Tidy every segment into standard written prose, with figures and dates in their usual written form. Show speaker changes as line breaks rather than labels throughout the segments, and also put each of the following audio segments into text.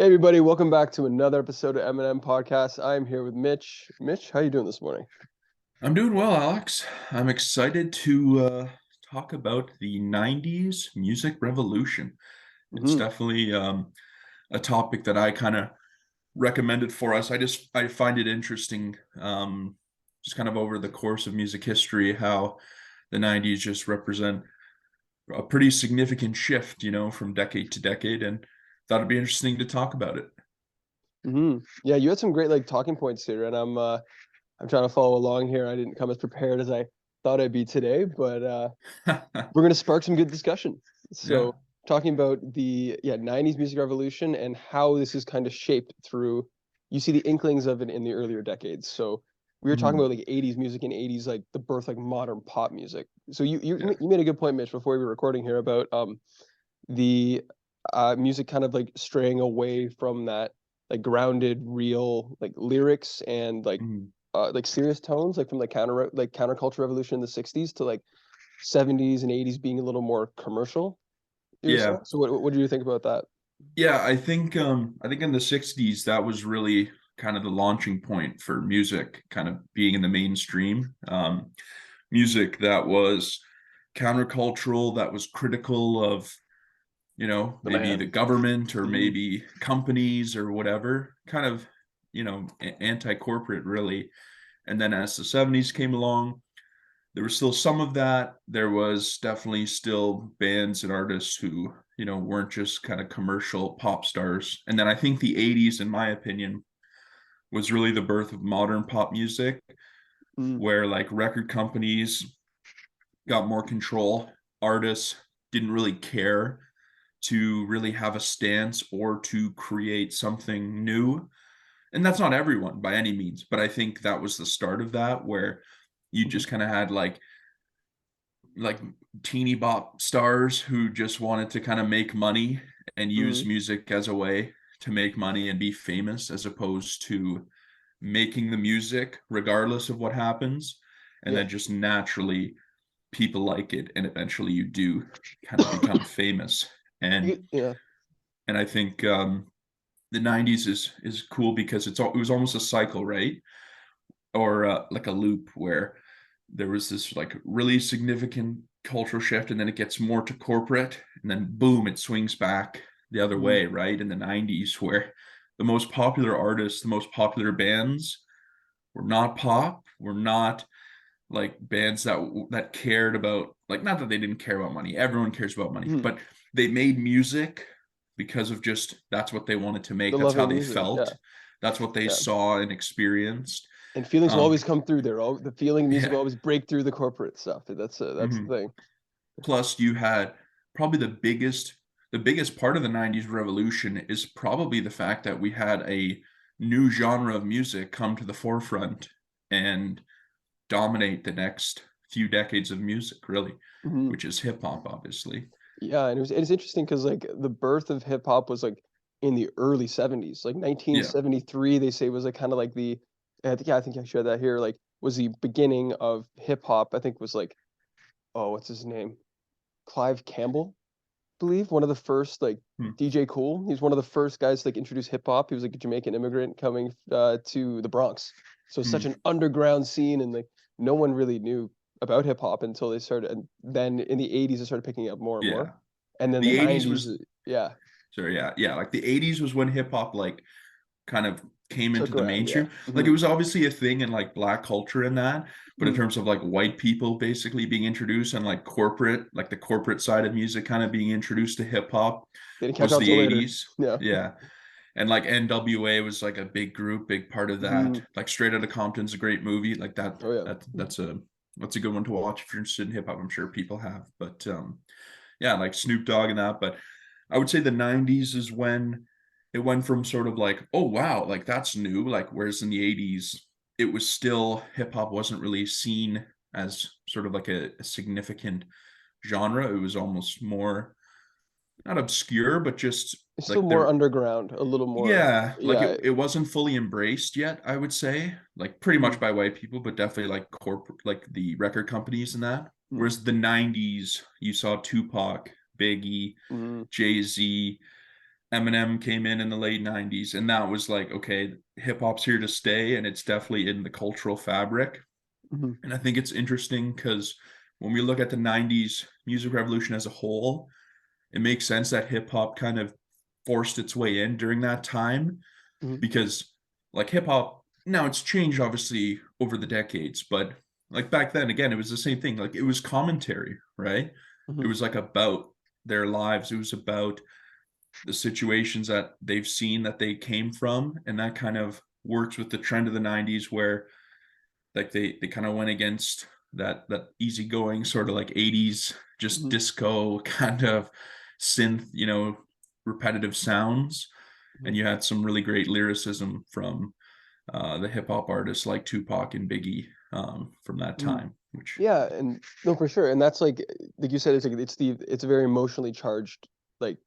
Hey everybody, welcome back to another episode of M&M Podcast. I'm here with Mitch. Mitch, how you doing this morning?
I'm doing well, Alex. I'm excited to talk about the 90s music revolution. It's
Hmm.
definitely a topic that I kind of recommended for us. I find it interesting, just kind of over the course of music history, how the 90s just represent a pretty significant shift, from decade to decade, and thought it'd be interesting to talk about it.
Yeah, you had some great talking points here, and I'm trying to follow along here. I didn't come as prepared as I thought I'd be today, but we're gonna spark some good discussion.
Yeah.
So talking about the 90s music revolution and how this is kind of shaped through, you see the inklings of it in the earlier decades. So we were talking
Mhm.
about 80s music and 80s the birth modern pop music. So
Yeah.
you made a good point, Mitch, before we were recording here about the music kind of straying away from that grounded real lyrics and
Mhm.
serious tones from counterculture revolution in the 60s to 70s and 80s being a little more commercial, you were saying.
Yeah.
So what do you think about that?
Yeah, I think in the 60s that was really kind of the launching point for music kind of being in the mainstream. Music that was countercultural, that was critical of,
The
maybe
man.
the government or
Hmm.
maybe companies or whatever, kind of, anti-corporate really. And then as the 70s came along, there was still some of that. There was definitely still bands and artists who, weren't just kind of commercial pop stars. And then I think the 80s, in my opinion, was really the birth of modern pop music,
Hmm.
where like record companies got more control. Artists didn't really care to really have a stance or to create something new. And that's not everyone by any means, but I think that was the start of that, where you
Hmm.
just kind of had like teeny bop stars who just wanted to kind of make money and use
Hmm.
music as a way to make money and be famous, as opposed to making the music regardless of what happens, and
Yeah.
then just naturally people like it and eventually you do kind of become famous. and
Yeah.
and I think the 90s is cool because it was almost a cycle, right? Or like a loop where there was this like really significant cultural shift, and then it gets more to corporate, and then boom, it swings back the other
Hmm.
way, right? In the 90s, where the most popular artists, the most popular bands were not pop, were not like bands that cared about, like, not that they didn't care about money, everyone cares about money,
Hmm.
but they made music because of just that's what they wanted to make,
The
that's how
loving
they
music. Yeah.
felt, that's what they
Yeah.
saw and experienced.
And feelings will
um
always come through there. The feeling music
yeah.
will always break through the corporate stuff. That's the
Mhm.
thing.
Plus you had probably the biggest part of the 90s revolution is probably the fact that we had a new genre of music come to the forefront and dominate the next few decades of music, really,
Hmm.
which is hip hop, obviously.
Yeah, and it's interesting because the birth of hip hop was in the early 70s. Like
Yeah.
1973, they say was kind of the I think I shared that here, was the beginning of hip hop. I think was oh, what's his name? Clive Campbell, I believe, one of the first
Hmm.
DJ Cool. He's one of the first guys to introduce hip hop. He was a Jamaican immigrant coming to the Bronx. So it's such
Hmm.
an underground scene, and no one really knew about hip hop until they started, and then in the 80s it started picking up more and more.
Yeah.
And then the
The 80s
90s,
was,
yeah,
sorry, yeah, like the 80s was when hip hop like kind of came into
took
the
around, yeah.
mainstream. Like it
Hmm.
was obviously a thing in like black culture and that, but in
Hmm.
terms of like white people basically being introduced and like corporate, like the corporate side of music kind of being introduced to hip hop
They didn't catch
was
on
the
till later.
80s.
Yeah.
Yeah. And like NWA was like a big group, big part of that.
Hmm.
Like Straight Outta Compton's a great movie. Like
Oh yeah.
that's a good one to watch if you're interested in hip hop. I'm sure people have. But yeah, like Snoop Dogg and that. But I would say the 90s is when it went from sort of like, oh wow, like that's new. Like whereas in the 80s, it was still, hip hop wasn't really seen as sort of like a significant genre. It was almost more, not obscure, but just
It's still
like
more underground, a little more.
yeah, like
Yeah.
it wasn't fully embraced yet, I would say, like pretty much
Hmm.
by white people, but definitely like corporate, like the record companies and that.
Hmm.
Whereas the 90s, you saw Tupac, Biggie,
Hmm.
Jay-Z, Eminem came in the late 90s, and that was like, okay, hip hop's here to stay, and it's definitely in the cultural fabric.
Mhm.
And I think it's interesting because when we look at the 90s music revolution as a whole, it makes sense that hip hop kind of forced its way in during that time,
Mhm.
because like hip hop now, it's changed obviously over the decades, but like back then again, it was the same thing. Like it was commentary, right? It
Mhm.
was like about their lives. It was about the situations that they've seen that they came from, and that kind of works with the trend of the 90s where like they kind of went against that easygoing sort of like 80s just
Mhm.
disco kind of synth, repetitive sounds.
Mhm.
And you had some really great lyricism from the hip hop artists like Tupac and Biggie, from that
Mhm.
time, which
Yeah, and no, for sure, and that's like you said, it's like it's a very emotionally charged like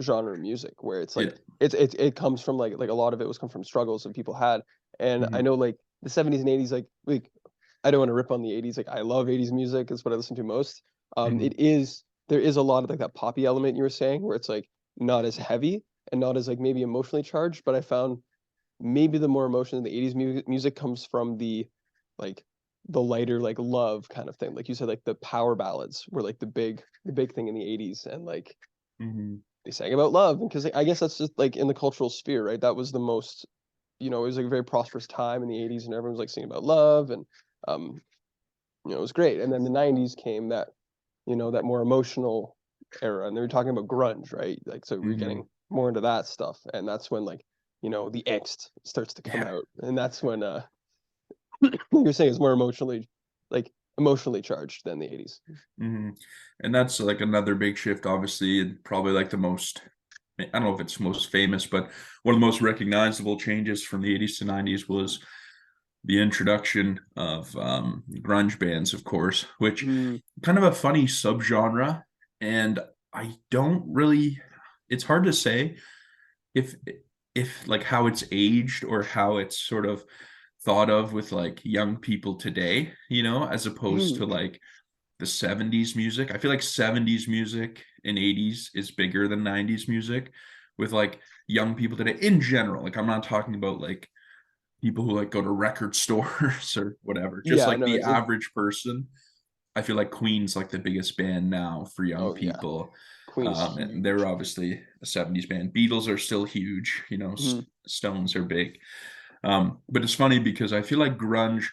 genre of music where it's
yeah.
like it comes from like a lot of it was come from struggles that people had, and I
Hmm.
know like the 70s and 80s like I don't want to rip on the 80s, like I love 80s music, it's what I listen to most.
Hmm.
It is there is a lot of like that poppy element you were saying where it's like not as heavy and not as like maybe emotionally charged, but I found maybe the more emotion in the 80s music comes from like the lighter like love kind of thing. Like you said, like the power ballads were like the big thing in the 80s, and like
Hmm.
they sang about love because like, I guess that's just like in the cultural sphere, right? That was the most, it was like a very prosperous time in the 80s and everyone was like singing about love, and um it was great. And then the 90s came, that more emotional era, and they were talking about grunge, right? Like so we're
Hmm.
getting more into that stuff, and that's when like the angst starts to come
Yeah.
out, and that's when like you're saying is more like emotionally charged than the 80s.
Hmm. And that's like another big shift, obviously, and probably like the most, I don't know if it's most famous, but one of the most recognizable changes from the 80s to 90s was the introduction of grunge bands, of course, which
Mm,
kind of a funny subgenre. And I don't really, it's hard to say if like how it's aged or how it's sort of thought of with like young people today, as opposed
mm,
to like the 70s music. I feel like 70s music and 80s is bigger than 90s music with like young people today in general. Like I'm not talking about like people who like go to record stores or whatever, just
yeah,
like
no,
the
it's
average person. I feel like Queen's like the biggest band now for young
oh yeah,
people.
Queen's
And they're
huge.
obviously a 70s band. Beatles are still huge,
Mm,
Stones are big. But it's funny because I feel like grunge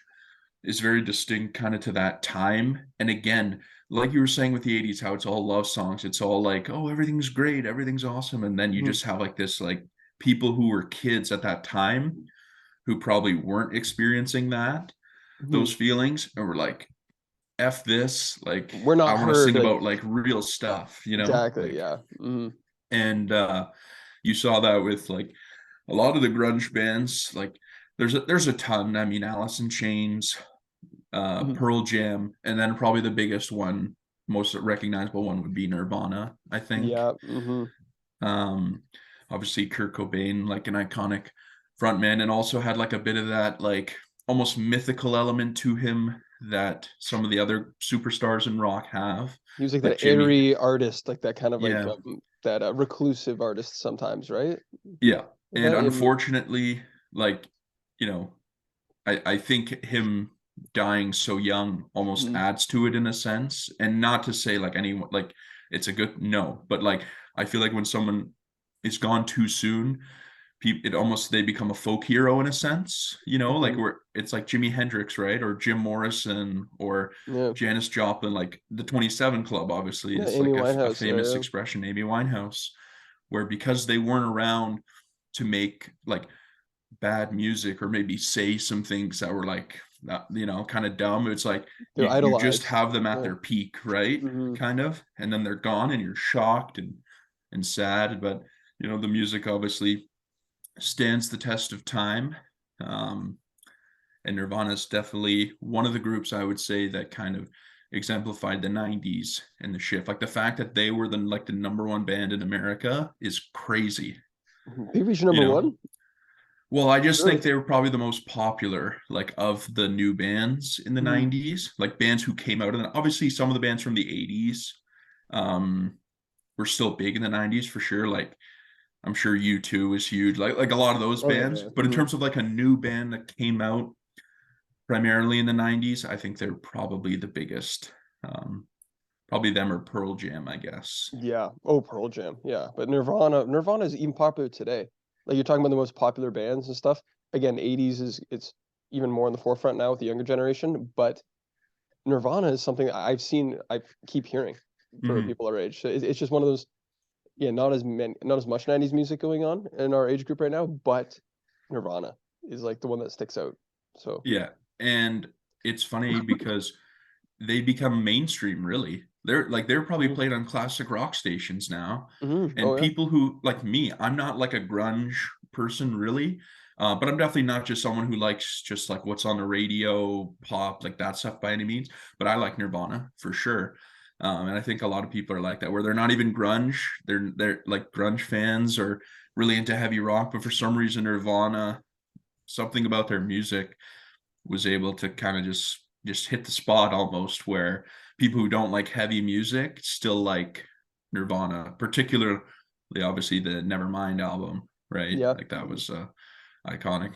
is very distinct kind of to that time. And again, like you were saying with the 80s, how it's all love songs. It's all like, oh, everything's great, everything's awesome. And then you
mm,
just have like this like people who were kids at that time who probably weren't experiencing those
mm.
feelings, and were like, F this, like
We're
I
not
want to
heard
sing
like
about like real stuff,
exactly,
like.
yeah.
And you saw that with like a lot of the grunge bands. Like there's a ton. I mean, Alice in Chains,
Mhm.
Pearl Jam, and then probably the biggest one, most recognizable one would be Nirvana, I think.
Yeah,
Um, Obviously Kurt Cobain, like an iconic frontman, and also had like a bit of that like almost mythical element to him that some of the other superstars in rock have,
he was like
like
that
Jimmy.
airy artist, like that kind of like
Yeah,
that reclusive artist sometimes, right?
yeah. And
That in
unfortunately, like, you know, I think him dying so young almost
mhm,
adds to it in a sense. And not to say like anyone like it's a good no, but like I feel like when someone is gone too soon, people it almost they become a folk hero in a sense, like
mhm.
where it's like Jimi Hendrix, right? Or Jim Morrison or
Yeah,
Janis Joplin, like the 27 Club obviously
yeah,
is
Amy
like a
Winehouse,
famous
yeah,
expression, Amy Winehouse, where because they weren't around to make like bad music or maybe say some things that were like kind of dumb, it's like
they're
you just
idolized.
have them at
Yeah,
their peak, right?
hmm
Kind of, and then they're gone and you're shocked and sad. But the music obviously stands the test of time. um and Nirvana is definitely one of the groups I would say that kind of exemplified the 90s and the shift. Like the fact that they were the number one band in America is crazy.
They reached
you
number
know
one.
Well, I just think
Really?
they were probably the most popular, like of the new bands in the
Hmm
90s, like bands who came out. And obviously some of the bands from the 80s um, were still big in the 90s for sure. Like I'm sure U2 is huge, like a lot of those
Oh yeah,
bands.
yeah.
But in
Mhm.
terms of like a new band that came out primarily in the 90s, I think they're probably the biggest. Um, Probably them or Pearl Jam, I guess.
Yeah. Oh, Pearl Jam. Yeah. But Nirvana is even popular today. Like you're talking about the most popular bands and stuff. Again, 80s is it's even more in the forefront now with the younger generation. But Nirvana is something I've seen. I keep hearing for
Mhm.
people our age. So it's just one of those. Yeah, not as much 90s music going on in our age group right now. But Nirvana is like the one that sticks out. So.
Yeah. And it's funny because they become mainstream really. They're probably
Mhm.
played on classic rock stations now.
Mhm. Oh
And
yeah.
people who like me, I'm not like a grunge person really. But I'm definitely not just someone who likes just like what's on the radio, pop, like that stuff by any means. But I like Nirvana for sure. And I think a lot of people are like that, where they're not even grunge. They're like grunge fans or really into heavy rock, but for some reason Nirvana, something about their music was able to kind of just hit the spot almost where people who don't like heavy music still like Nirvana, particularly obviously the Nevermind album, right?
Yeah.
Like that
Mhm.
was iconic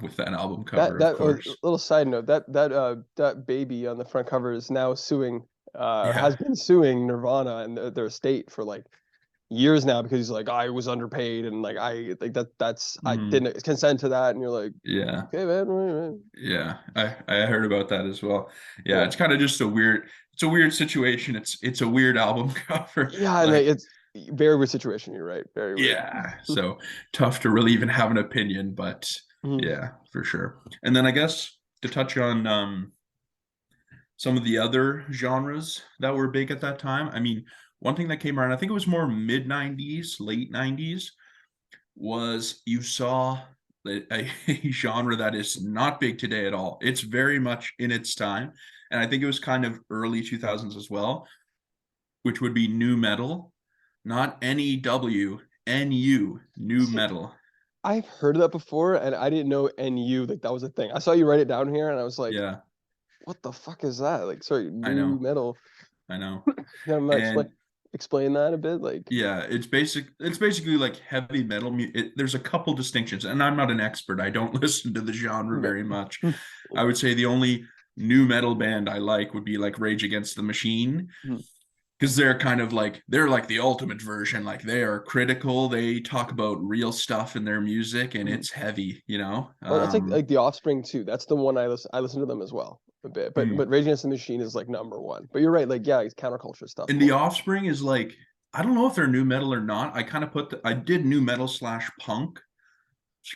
with that album cover,
That
of
that
course.
little side note that baby on the front cover is now suing
Yeah.
has been suing Nirvana and their estate for like years now because he's like I was underpaid and like I like that's I
Mhm.
didn't consent to that and you're like
Yeah.
okay man, right, right.
Yeah. I heard about that as well. Yeah,
Yeah,
it's kind of just it's a weird situation. It's a weird album cover.
yeah, and
Like,
it's very weird situation. You're right, very weird.
yeah, so tough to really even have an opinion, but
Mhm.
yeah, for sure. And then I guess to touch on some of the other genres that were big at that time. I mean, one thing that came around, I think it was more mid 90s, late 90s, was you saw a genre that is not big today at all. It's very much in its time. And I think it was kind of early 2000s as well, which would be new metal, not NEW, NU, new
See,
metal.
I've heard of that before and I didn't know NU like that was a thing. I saw you write it down here and I was like,
Yeah,
what the fuck is that? Like, sorry,
I
new
know.
metal.
I know.
Yeah, I'm not
And
explain that a bit. Like,
yeah, it's basically like heavy metal there's a couple distinctions, and I'm not an expert. I don't listen to the genre
no.
very much. I would say the only new metal band I like would be like Rage Against the Machine, because they're like the ultimate version. Like they are critical. They talk about real stuff in their music and it's heavy, you know?
Well, that's like the Offspring too. That's the one I listen to them as well a bit.
Hmm.
But Rage Against the Machine is like number one. But you're right. Like, yeah, it's counterculture stuff
And the
more.
Offspring is like, I don't know if they're new metal or not. I did new metal slash punk,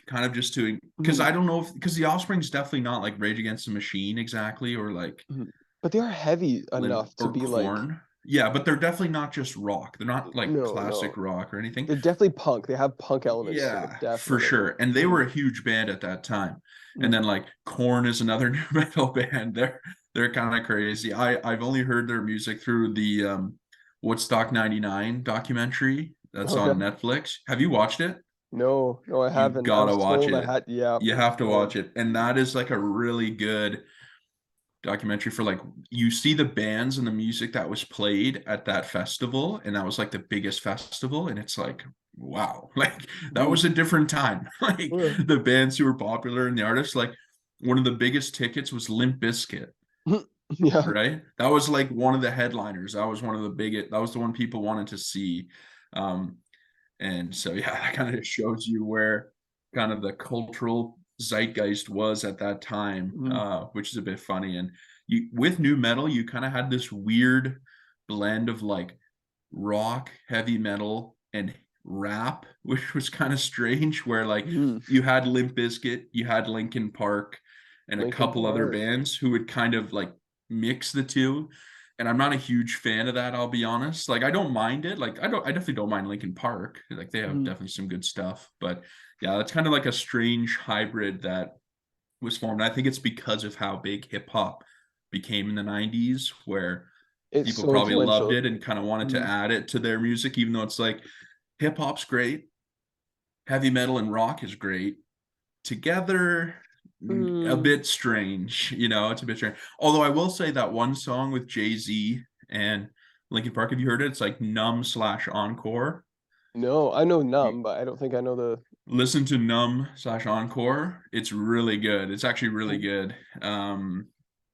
kind of just to, because
Mhm.
I don't know if, because the Offspring's definitely not like Rage Against the Machine exactly, or like
Mhm. But they are heavy
Limp
enough to
or
be like,
Corn. Yeah, but they're definitely not just rock. They're not like
no,
classic
no.
rock or anything.
They're definitely punk. They have punk elements to it,
Yeah, for
definitely.
sure. And they were
Mhm.
a huge band at that time. And
Mhm.
then like Korn is another new metal band. They're kind of crazy. I've only heard their music through the Woodstock 99 documentary that's
Oh yeah.
on Netflix. Have you watched it?
No, no, I
You've
haven't. I
got to
was
watch
told I
it.
had. Yeah,
You have to
no.
watch it. And that is like a really good documentary for like, you see the bands and the music that was played at that festival, and that was like the biggest festival, and it's like, wow, like that
Mhm.
was a different time. Like
Yeah.
the bands who were popular and the artists, like one of the biggest tickets was Limp Bizkit,
Yeah.
right? That was like one of the headliners. That was one of the biggest, that was the one people wanted to see. um and so yeah, that kind of shows you where kind of the cultural zeitgeist was at that time,
Mhm.
which is a bit funny. And you, with new metal, you kind of had this weird blend of like rock, heavy metal, and rap, which was kind of strange. Where like
Mhm.
you had Limp Bizkit, you had Linkin Park, and a
Linkin
couple other
Park.
bands who would kind of like mix the two. And I'm not a huge fan of that, I'll be honest. Like I don't mind it. Like I definitely don't mind Linkin Park. Like they have
Mhm.
definitely some good stuff. But yeah, that's kind of like a strange hybrid that was formed. I think it's because of how big hip hop became in the 90s, where
It's
people
so
probably loved
influential.
it and kind of wanted to
Mhm.
add it to their music, even though it's like hip hop's great, heavy metal and rock is great. Together, a
Mm.
bit strange, you know, it's a bit strange. Although I will say that one song with Jay-Z and Linkin Park, have you heard it? It's like Numb slash Encore.
No, I know
You
Numb, but I don't think I know the.
listen to Numb/Encore. It's really good. It's actually really good.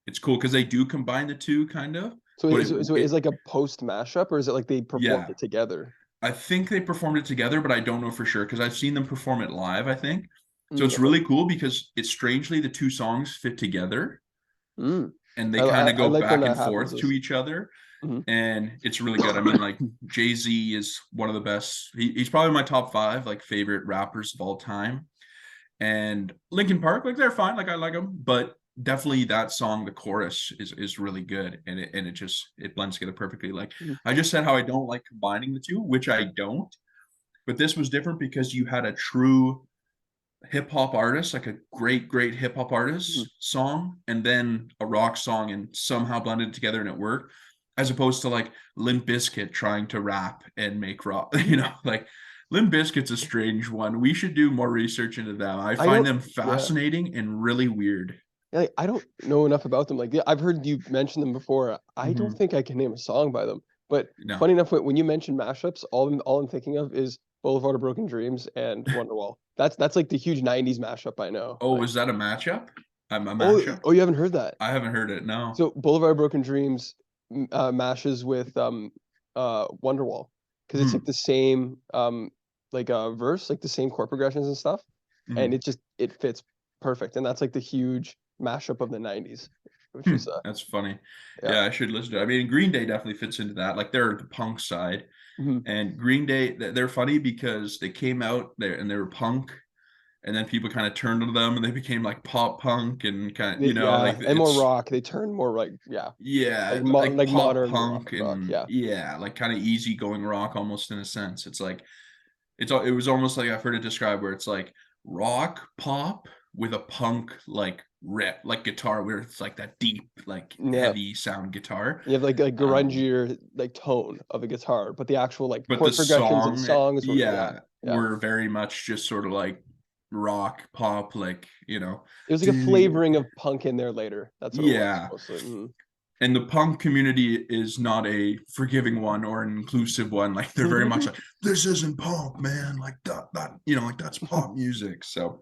It's cool because they do combine the two kind of,
So
but
is like a post mashup, or is it like they performed
yeah,
it together?
I think they performed it together, but I don't know for sure because I've seen them perform it live, I think. So it's
Okay.
really cool because it's strangely the two songs fit together
Mm.
and they kind of
I
go
like when
back and
that happens.
forth to each other.
Mhm.
And it's really good. I mean, like Jay-Z is one of the best. He's probably my top five like favorite rappers of all time. And Linkin Park, like they're fine, like I like them, but definitely that song, the chorus is really good, and it just it blends together perfectly. Like
Mhm.
I just said, how I don't like combining the two, which I don't, but this was different because you had a true hip hop artist, like a great hip hop
Mhm.
artist song, and then a rock song, and somehow blended together and it worked, as opposed to like Limp Bizkit trying to rap and make rock. Like Limp Bizkit's a strange one. We should do more research into them. I
I
find
don't.
them
Yeah.
fascinating and really weird.
Yeah, like, I don't know enough about them. Like, yeah, I've heard you mention them before. I don't
Mm-hmm.
think I can name a song by them. But
No.
funny enough, when you mention mashups, all I'm thinking of is Boulevard of Broken Dreams and Wonderwall. That's like the huge '90s mashup I know.
Oh,
Like,
was that a matchup? A
oh,
mashup?
oh, you haven't heard that?
I haven't heard it. No.
So Boulevard of Broken Dreams mashes with Wonderwall because it's like
Hmm.
the same like verse, like the same chord progressions and stuff, and
Hmm.
it fits perfect. And that's like the huge mashup of the '90s, which is
That's funny.
yeah.
Yeah, I should listen to it. I mean, Green Day definitely fits into that. Like they're the punk side.
Mhm.
And Green Day, they're funny because they came out there and they were punk, and then people kind of turned to them and they became like pop punk and kind of,
Yeah,
like
and more
it's
rock. They turn more like yeah,
yeah, like
like
pop
modern
punk
rock.
and
Yeah.
yeah, like kind of easygoing rock almost in a sense. It's like it was almost like I've heard it described where it's like rock pop with a punk like rip like guitar where it's like that deep like
Yeah.
heavy sound guitar.
You have like a
Um,
grungier like tone of a guitar, but the actual like
but the
chord progressions and
song,
songs were yeah,
yeah,
yeah.
were very much just sort of like rock pop, like
It was like a
do
flavoring of punk in there later. That's what it was
yeah.
mostly. Mhm.
And the punk community is not a forgiving one or an inclusive one. Like they're very much like, this isn't punk, man. Like like that's pop music. So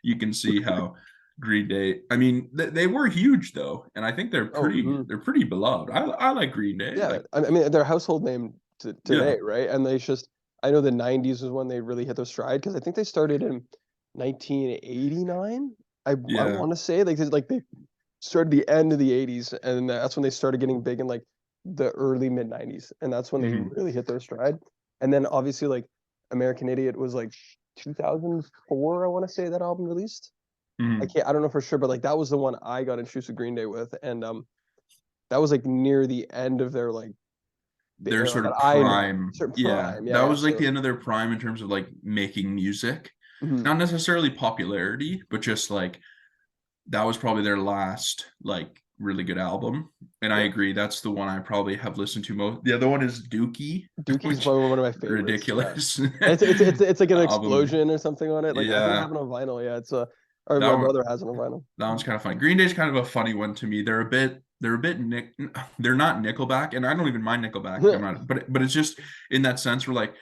you can see how Green Day. I mean, they were huge though, and I think
Oh, mhm.
they're pretty beloved. I like Green Day.
Yeah,
Like
I mean, they're a household name to
yeah,
today, right? And they just I know the '90s was when they really hit their stride because I think they started in 1989. I
yeah.
wanna say, like, they started the end of the '80s, and that's when they started getting big in, like, the early mid '90s, and that's when they
Hmm.
really hit their stride. And then, obviously, like, American Idiot was, like, 2004, I wanna say that album released?
Hmm.
I don't know for sure, but, like, that was the one I got introduced to Green Day with, and, that was, like, near the end of their, like, the
Their
era
sort
that
of
I know.
prime.
Certain
Yeah,
prime,
that
yeah,
was like the
so
end of their prime in terms of like making music.
mhm.
Not necessarily popularity, but just like that was probably their last like really good album. And I
Yeah.
agree, that's the one I probably have listened to most. The other one is Dookie,
Dookie's
which
probably one of my favorites, yeah.
ridiculous
It's like an
album.
explosion or something on it, like, I think I
Yeah,
have it on vinyl, yeah, it's, or
that
my
one
brother has it on vinyl.
that one's kind of funny. Green Day's kind of a funny one to me. They're a bit Nick. They're not Nickelback, and I don't even mind Nickelback. I'm not, but it's just in that sense where like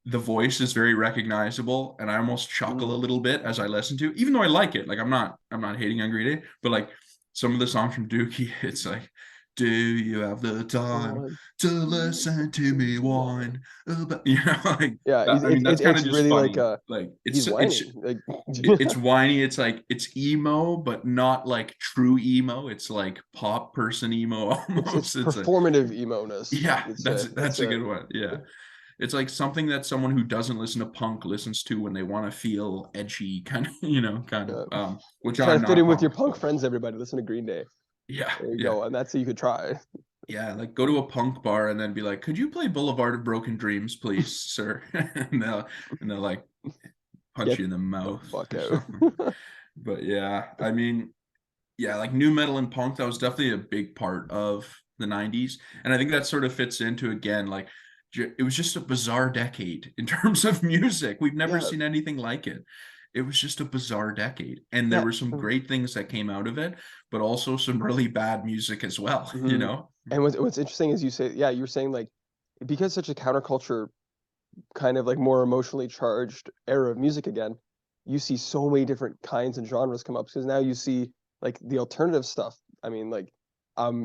the voice is very recognizable, and I almost chuckle a
Mhm.
little bit as I listen to, even though I like it. Like I'm not hating on Green Day, but like some of the songs from Dookie, it's like, do you have the time
One,
to
two,
listen to me
one.
whine about, like
Yeah,
that? I mean, that's kind
it's
of just
really like,
funny. Like
he's whining, like
it's whiny. It's like it's emo, but not like true emo. It's like pop person emo
it's
almost. It's a
performative emo-ness, you
yeah,
could say.
that's a good one. Yeah. It's like something that someone who doesn't listen to punk listens to when they want to feel edgy, kind of, kind of,
uh,
which
trying
I'm
to fit
not
in with your
punk,
punk
but
friends, everybody, listen to Green Day.
yeah,
There you
yeah,
go, and that's what you could try.
yeah. Like go to a punk bar and then be like, "Could you play Boulevard of Broken Dreams, please, sir?" and they'll like punch
Get
you in the
the
mouth
fuck
or
out.
something. But yeah, I mean, yeah, like new metal and punk, that was definitely a big part of the 90s. And I think that sort of fits into again, like it was just a bizarre decade in terms of music. We've never
Yeah,
seen anything like it. It was just a bizarre decade. And there
yeah,
were some great things that came out of it, but also some really bad music as well,
mhm. And what's interesting is you say yeah, you were saying, like, because such a counterculture kind of like more emotionally charged era of music again, you see so many different kinds and genres come up because now you see like the alternative stuff. I mean, like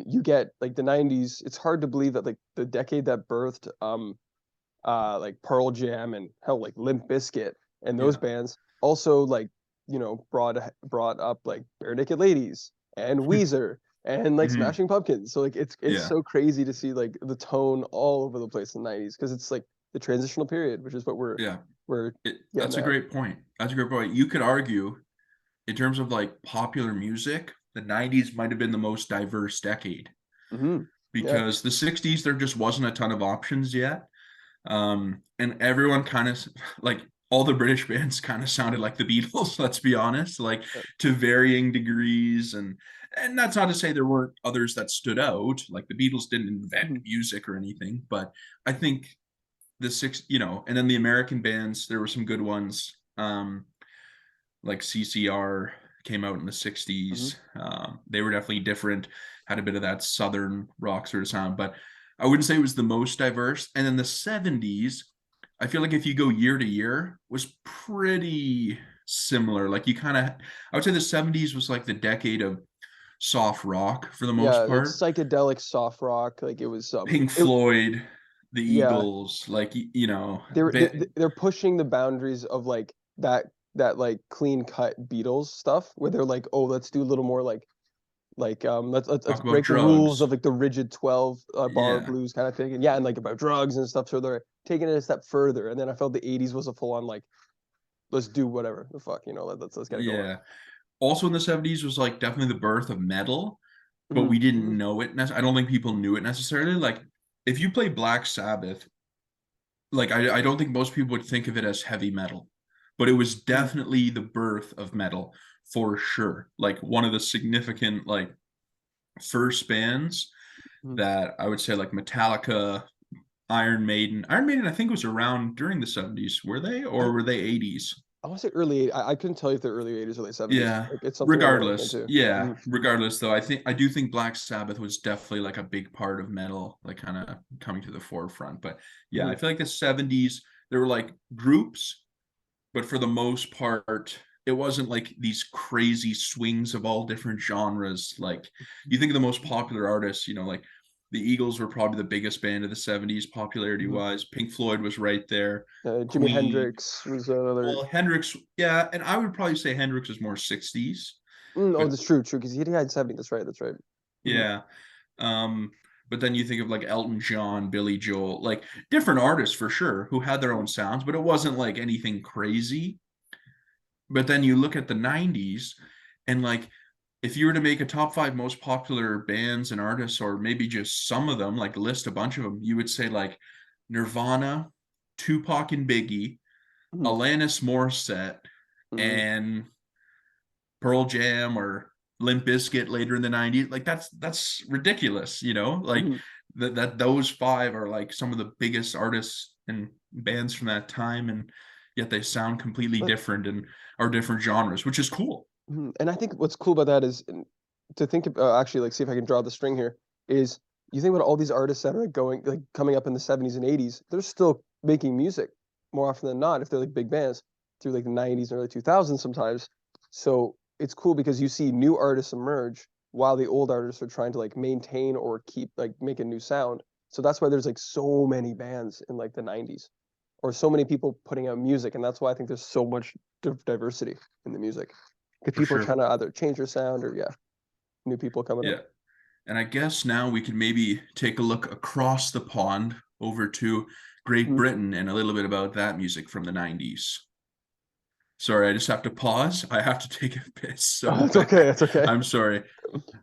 you get like the 90s. It's hard to believe that like the decade that birthed like Pearl Jam and hell like Limp Bizkit and those
Yeah.
bands also like brought up like Bare Naked Ladies and Weezer and like
Mhm.
Smashing Pumpkins. So like it's
Yeah.
so crazy to see like the tone all over the place in the 90s because it's like the transitional period, which is what
Yeah.
we're getting
That's a
at.
great point. That's a great point. You could argue, in terms of like popular music, the 90s might have been the most diverse decade
Hmm. Yeah.
because the 60s, there just wasn't a ton of options yet. And everyone kind of like all the British bands kind of sounded like the Beatles, let's be honest, like to varying degrees. And that's not to say there weren't others that stood out. Like the Beatles didn't invent
Mhm.
music or anything, but I think and then the American bands, there were some good ones. Like CCR came out in the
Mhm.
60s. They were definitely different, had a bit of that southern rock sort of sound, but I wouldn't say it was the most diverse. And then the 70s, I feel like if you go year to year, was pretty similar. Like you kind of, I would say the 70s was like the decade of soft rock for the
Yeah,
most
like
part.
psychedelic soft rock. Like it was
Pink
it
Floyd, the
yeah,
Eagles, like
they're pushing the boundaries of like that like clean cut Beatles stuff where they're like, oh, let's do a little more like let's
talk about
break the rules
drugs.
of like the rigid 12 bar
Yeah,
blues kind of thing. And yeah, and like about drugs and stuff. So they're taking it a step further. And then I felt the 80s was a full on like, let's do whatever the fuck, let's get it going.
yeah. Also in the 70s was like definitely the birth of metal, but
Hmm.
we didn't
Hmm.
know it. I don't think people knew it necessarily. Like if you play Black Sabbath, like I don't think most people would think of it as heavy metal, but it was
Hmm.
definitely the birth of metal for sure. Like one of the significant like first bands
Hmm.
that I would say like Metallica, Iron Maiden. Iron Maiden I think was around during the 70s, were they?
I,
Or were they 80s?
I want to say early. I couldn't tell you if they're early 80s or late 70s.
Yeah.
Like it's something I want to look
Regardless,
into.
yeah.
Hmm.
Regardless, though, I do think Black Sabbath was definitely like a big part of metal, like kind of coming to the forefront. But yeah,
Hmm.
I feel like the 70s, there were like groups, but for the most part, it wasn't like these crazy swings of all different genres. Like you think of the most popular artists, like the Eagles were probably the biggest band of the 70s popularity
Hmm.
wise. Pink Floyd was right there.
Jimi
Queen.
Hendrix was another.
Well, Hendrix, yeah, and I would probably say Hendrix is more 60s,
Oh,
but
that's true, because he died in 70. That's right. That's right. Hmm.
yeah. Um, but then you think of like Elton John, Billy Joel, like different artists for sure who had their own sounds, but it wasn't like anything crazy. But then you look at the 90s and like if you were to make a top five most popular bands and artists, or maybe just some of them, like list a bunch of them, you would say like Nirvana, Tupac and Biggie,
Hmm.
Alanis Morissette,
Hmm.
and Pearl Jam or Limp Bizkit later in the 90s. Like that's ridiculous, like
Hmm.
that those five are like some of the biggest artists and bands from that time, and yet they sound completely
But
different and are different genres, which is cool.
and I think what's cool about that is to think of actually like see if I can draw the string here is you think about all these artists that are going like coming up in the 70s and 80s, they're still making music more often than not if they're like big bands through like the 90s and early 2000s sometimes. So it's cool because you see new artists emerge while the old artists are trying to like maintain or keep like make a new sound. So that's why there's like so many bands in like the 90s or so many people putting out music, and that's why I think there's so much diversity in the music because
For
people are
sure.
trying to either change their sound or yeah, new people coming up.
Yeah. And I guess now we can maybe take a look across the pond over to Great
Mhm.
Britain and a little bit about that music from the 90s. Sorry, I just have to pause. I have to take a piss so
Oh, it's okay.
bad.
It's okay.
I'm sorry.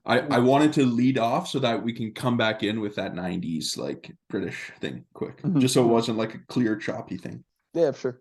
I
Mhm.
wanted to lead off so that we can come back in with that 90s like British thing quick,
Mhm.
just so it
Mhm.
wasn't like a clear choppy thing.
Yeah, sure.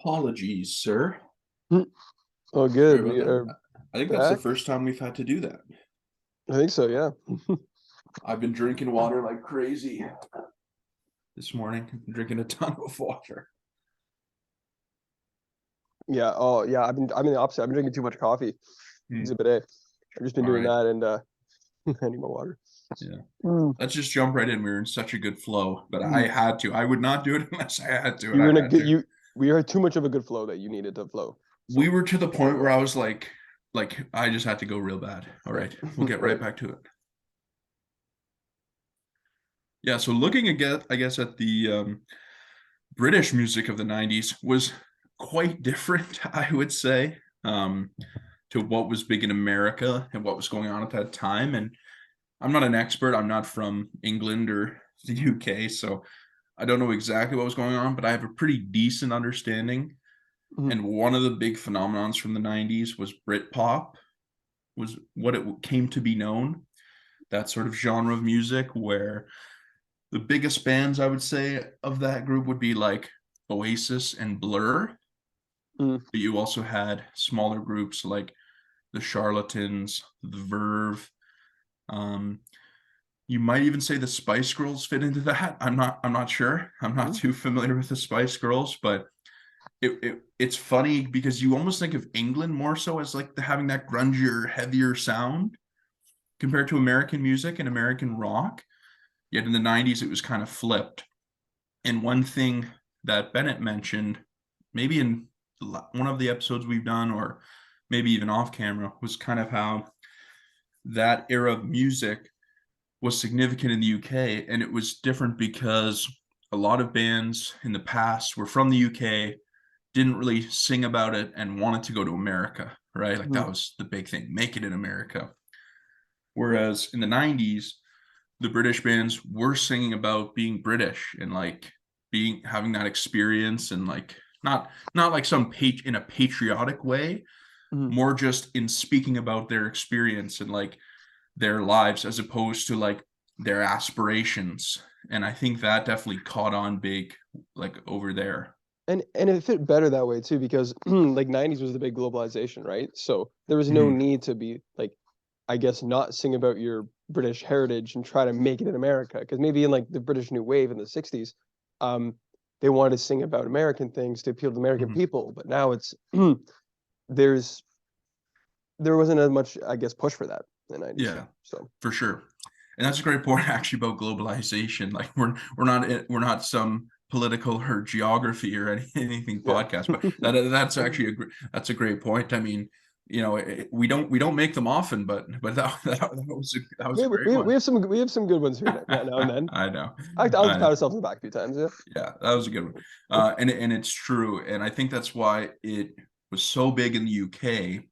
Apologies, sir.
Oh,
Sorry
good.
about
We are
that. I think that's the
back.
first time we've had to do that.
I think so, yeah.
I've been drinking water like crazy this morning. I'm drinking a ton of water.
Yeah. Oh, yeah. I'm in the opposite. I've been drinking too much coffee. Exhibit A. I've just been
All
doing
right.
that, and I need more water.
Yeah.
Mm.
Let's just jump right in. We were in such a good flow, but I
Mm.
had to. I would not do it unless I had to, and
You're
I
in a
had
good
to.
you we are too much of a good flow that you needed to flow.
We
So
were to the point where I was like I just had to go real bad. All right, we'll get right
right.
back to it. Yeah, so looking again, I guess at the British music of the 90s was quite different, I would say, to what was big in America and what was going on at that time. And I'm not an expert. I'm not from England or the UK, so I don't know exactly what was going on, but I have a pretty decent understanding.
Mhm.
And one of the big phenomenons from the 90s was Britpop, was what it came to be known. That sort of genre of music where the biggest bands I would say of that group would be like Oasis and Blur.
Mhm.
But you also had smaller groups like the Charlatans, the Verve. Um, you might even say the Spice Girls fit into that. I'm not sure. I'm not
Mhm.
too familiar with the Spice Girls, but it's funny because you almost think of England more so as like having that grungier, heavier sound compared to American music and American rock. Yet in the 90s, it was kind of flipped. And one thing that Bennett mentioned, maybe in one of the episodes we've done, or maybe even off camera, was kind of how that era of music was significant in the UK. And it was different because a lot of bands in the past were from the UK, didn't really sing about it, and wanted to go to America, right? Like
Mhm.
that was the big thing, make it in America. Whereas in the 90s, the British bands were singing about being British and like being having that experience and like not like some page in a patriotic way,
Mhm.
more just in speaking about their experience and like their lives as opposed to like their aspirations. And I think that definitely caught on big like over there.
And it fit better that way too because like 90s was the big globalization, right? So there was no
Mhm.
need to be like I guess not sing about your British heritage and try to make it in America because maybe in like the British New Wave in the 60s um they wanted to sing about American things to appeal to American
Mhm.
people, but now it's there's there wasn't as much I guess push for that in the 90s.
Yeah,
So
for sure. And that's a great point actually about globalization. Like we're not some political or geography or anything
yeah.
podcast, but that's actually that's a great point. I mean, we don't make them often, but that was a great
We
one.
have some good ones here now and then.
I know.
I'll pat
I
ourselves on the back a few times, yeah.
Yeah, that was a good one. And it's true. And I think that's why it was so big in the UK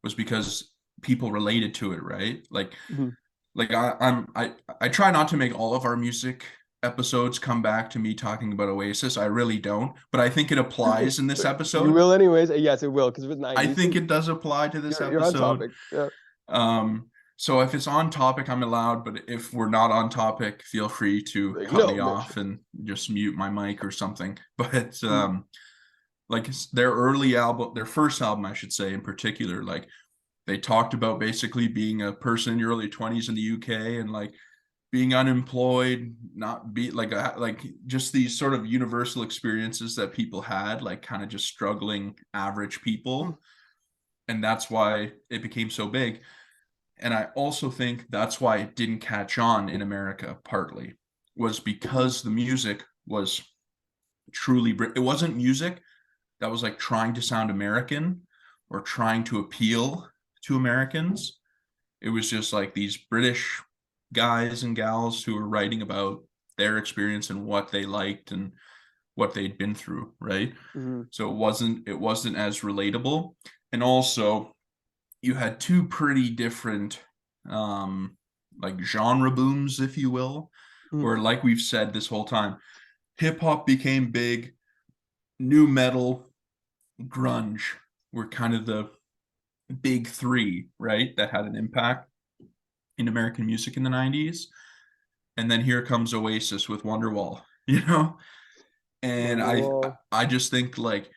was because people related to it, right?
Mhm.
Like I try not to make all of our music episodes come back to me talking about Oasis. I really don't, but I think it applies in this
But you
episode.
will anyways. Yes, it will because it was
I
90s.
think it does apply to this
You're on
episode.
topic. Yeah.
So if it's on topic, I'm allowed, but if we're not on topic, feel free to
Like,
cut
no,
me
Mitch.
off and just mute my mic or something. But
Mm.
like their early album, their first album, I should say in particular, like they talked about basically being a person in your early 20s in the UK and like being unemployed, not be like just these sort of universal experiences that people had, like kind of just struggling average
Mm.
people. And that's why it became so big. And I also think that's why it didn't catch on in America, partly, was
Mm.
because the music was truly, it wasn't music that was like trying to sound American or trying to appeal to Americans. It was just like these British guys and gals who were writing about their experience and what they liked and what they'd been through, right?
Mm.
So it wasn't as relatable. And also you had two pretty different um like genre booms, if you will,
Mm.
where like we've said this whole time, hip hop became big, new metal, grunge were kind of the big three, right? That had an impact in American music in the 90s. And then here comes Oasis with Wonderwall, you know? And I
Wonderwall.
I just think like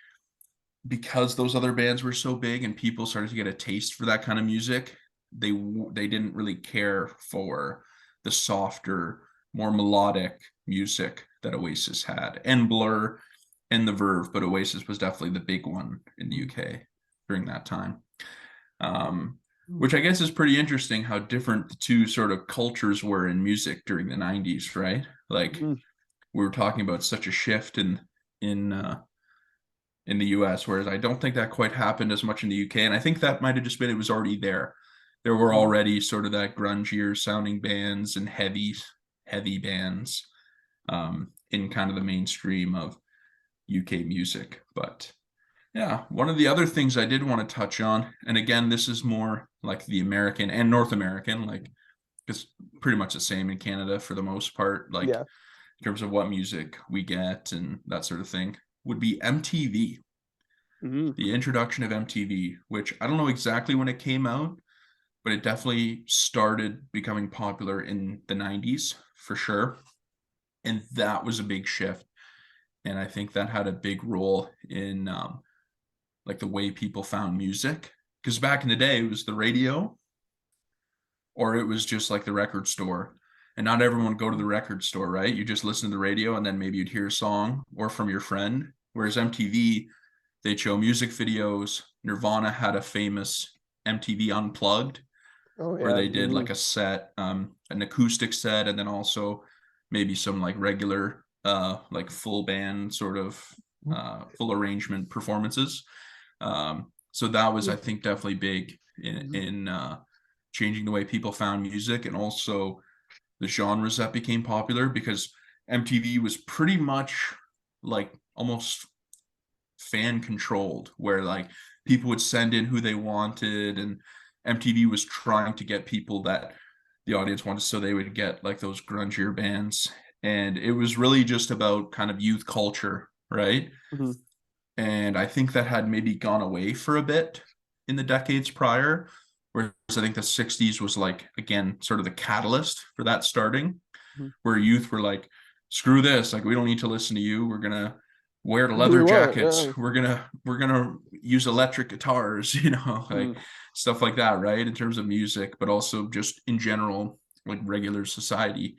because those other bands were so big and people started to get a taste for that kind of music, they didn't really care for the softer, more melodic music that Oasis had, and Blur and the Verve, but Oasis was definitely the big one in the UK during that time. Which I guess is pretty interesting how different the two sort of cultures were in music during the 90s, right? Like
Mhm.
we were talking about such a shift in in the US, whereas I don't think that quite happened as much in the UK. And I think that might have just been it was already there. There were
Mhm.
already sort of that grungier sounding bands and heavy bands in kind of the mainstream of UK music. But yeah, one of the other things I did want to touch on, and again, this is more like the American and North American, like it's pretty much the same in Canada for the most part, like
Yeah.
in terms of what music we get and that sort of thing, would be MTV.
Mhm.
The introduction of MTV, which I don't know exactly when it came out, but it definitely started becoming popular in the 90s for sure. And that was a big shift. And I think that had a big role in like the way people found music. Because back in the day, it was the radio or it was just like the record store. And not everyone would go to the record store, right? You just listen to the radio and then maybe you'd hear a song or from your friend. Whereas MTV, they'd show music videos. Nirvana had a famous MTV Unplugged
Oh
where
yeah.
they did like a set, an acoustic set, and then also maybe some like regular, like full band sort of full arrangement performances. So that was, I think, definitely big
Mhm.
in changing the way people found music and also the genres that became popular because MTV was pretty much like almost fan controlled where like people would send in who they wanted and MTV was trying to get people that the audience wanted so they would get like those grungier bands and it was really just about kind of youth culture, right?
Mhm.
And I think that had maybe gone away for a bit in the decades prior, whereas I think the 60s was like again sort of the catalyst for that starting,
Mhm.
where youth were like, screw this, like we don't need to listen to you. We're gonna wear
Do what we
leather
want.
jackets.
Yeah.
We're gonna use electric guitars, like
Mhm.
stuff like that, right? In terms of music, but also just in general, like regular society.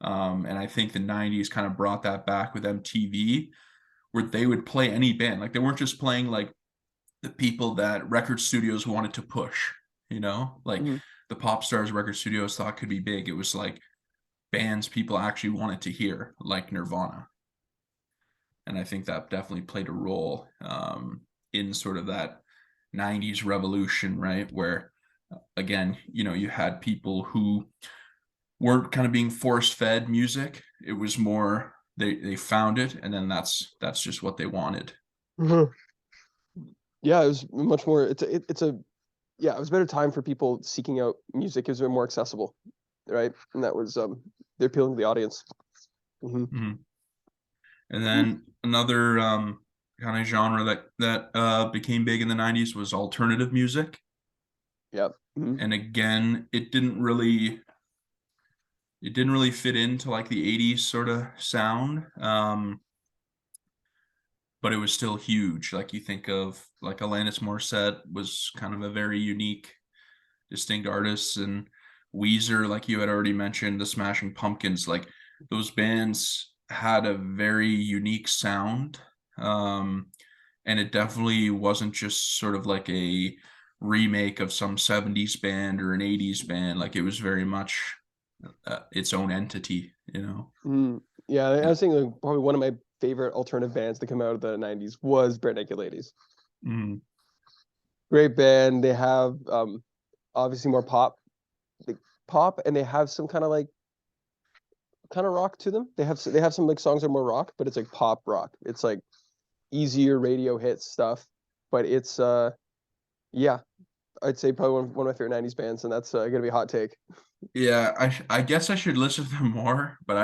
And I think the 90s kind of brought that back with MTV, where they would play any band. Like they weren't just playing like the people that record studios wanted to push, like
Mhm.
the pop stars record studios thought could be big. It was like bands people actually wanted to hear, like Nirvana. And I think that definitely played a role in sort of that 90s revolution, right? Where, again, you had people who weren't kind of being force fed music. It was more they found it and then that's just what they wanted.
Mhm. Yeah, it was much more. It's a yeah, it was a better time for people seeking out music. It was more accessible, right? And that was they're appealing to the audience. Hmm.
Mhm. And then another kind of genre that became big in the 90s was alternative music.
Yeah. Hmm.
And again, it didn't really fit into like the 80s sort of sound, but it was still huge. Like you think of like Alanis Morissette was kind of a very unique, distinct artist, and Weezer, like you had already mentioned, the Smashing Pumpkins, like those bands had a very unique sound. Um, and it definitely wasn't just sort of like a remake of some 70s band or an 80s band. Like it was very much its own entity.
Hmm. Yeah, I
And,
was saying like, probably one of my favorite alternative bands to come out of the '90s was Bare Naked Ladies.
mm,
Great band. They have obviously more like, pop, and they have some kind of rock to them. They have some like songs that are more rock, but it's like pop rock. It's like easier radio hit stuff, but it's yeah, I'd say probably one of my favorite '90s bands, and that's gonna be a hot take.
yeah, I guess I should listen to them more, but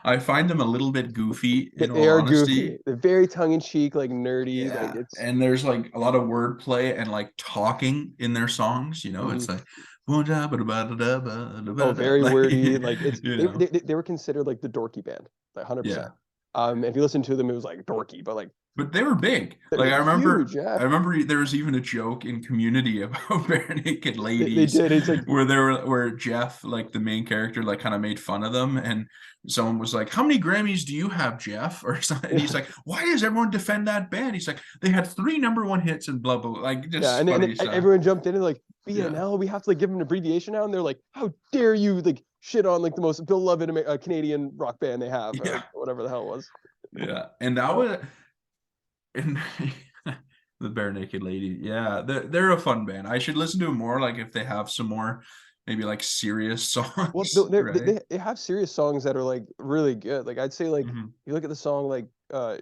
I find them a little bit goofy
They,
in
they
all
are goofy.
honesty.
They're very tongue in cheek, like nerdy. Like
Yeah,
it's
and there's like a lot of wordplay and like talking in their songs.
mhm.
It's like
Oh, very
like
wordy. Like it's
you
they,
know,
they they were considered like the dorky band, like 100%.
yeah.
If you listen to them, it was like dorky, but like
but they were big.
They
Like
were huge, yeah.
I remember there was even a joke in Community about bare naked
They
ladies
did. It's like,
where where Jeff, like the main character, like kind of made fun of them, and someone was like, "How many Grammys do you have, Jeff?" Or something. And he's
yeah,
like, "Why does everyone defend that band?" He's like, "They had 3 #1 hits and blah blah." Like
yeah.
just
And
funny stuff.
everyone jumped in and like,
Yeah,
BNL, we have to like give them an abbreviation now. And they're like, how dare you like shit on like the most beloved Canadian rock band they have, or
yeah,
like whatever the hell it was.
yeah. And that
Uh,
was and the bare naked lady. Yeah, they're a fun band. I should listen to them more. Like if they have some more, maybe like serious
well,
songs, right?
they have serious songs that are like really good. Like I'd say like
Hmm.
you look at the song like